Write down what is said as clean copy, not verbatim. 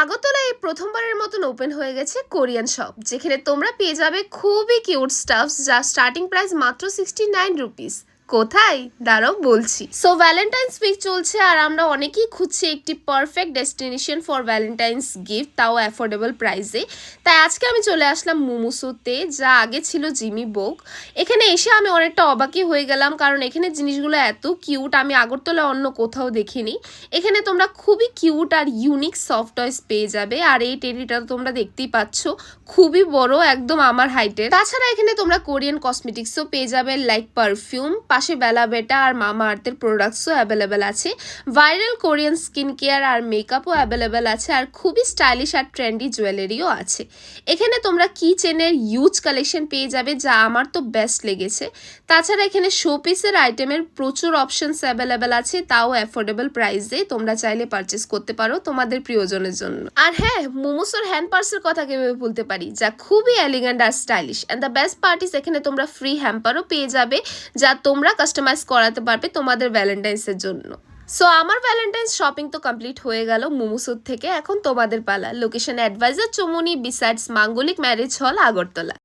আগরতলায় এই প্রথমবারের মতন ওপেন হয়ে গেছে কোরিয়ান শপ, যেখানে তোমরা পেয়ে যাবে খুবই কিউট স্টাফস, যা স্টার্টিং প্রাইস মাত্র 69 রুপিস। কোথায় দাঁড়াও বলছি। সো ভ্যালেন্টাইন্স উইক চলছে আর আমরা অনেকেই খুঁজছি একটি perfect destination for Valentine's gift, তাও অ্যাফোর্ডেবল প্রাইসে। তাই আজকে আমি চলে আসলাম মোমোসোতে, যা আগে ছিল জিমি বোক। এখানে এসে আমি অনেকটা অবাকই হয়ে গেলাম, কারণ এখানে জিনিসগুলো এত কিউট, আমি আগরতলা অন্য কোথাও দেখিনি। এখানে তোমরা খুবই কিউট আর ইউনিক সফট টয়েস পেয়ে যাবে। আর এই টেডিটা তোমরা দেখতেই পাচ্ছ, খুবই বড়, একদম আমার হাইটের। তাছাড়া এখানে তোমরা কোরিয়ান কসমেটিক্সও পেয়ে যাবে, লাইক পারফিউম, পাশে বেলা বেটা আর মামা আর্থের প্রোডাক্টসও অ্যাভেলেবেল আছে। ভাইরাল কোরিয়ান স্কিন কেয়ার আর মেকআপও অ্যাভেলেবেল আছে, আর খুবই স্টাইলিশ আর ট্রেন্ডি জুয়েলারিও আছে। এখানে তোমরা কি চেনের ইউজ কালেকশন পেয়ে যাবে, যা আমার তো বেস্ট লেগেছে। তাছাড়া এখানে শোপিসের আইটেমের প্রচুর অপশনস অ্যাভেলেবেল আছে, তাও অ্যাফোর্ডেবল প্রাইসে। তোমরা চাইলে পারচেস করতে পারো তোমাদের প্রিয়জনের জন্য। আর হ্যাঁ, মোমোসোর হ্যান্ড পার্সের কথা কিভাবে বলতে পারি, যা খুবই এলিগেন্ট আর stylish. And the best parties, এখানে তোমরা ফ্রি হ্যাম্পারও পেয়ে যাবে, যা তোমরা কাস্টমাইজ করাতে পারবে তোমাদের ভ্যালেন্টাইন্সের জন্য। সো আমার ভ্যালেন্টাইন্স শপিং তো কমপ্লিট হয়ে গেল মোমোসোর থেকে। এখন তোমাদের পালা। লোকেশন অ্যাডভাইজার চমুনি, বিসাইডস মাঙ্গলিক ম্যারেজ হল, আগরতলা।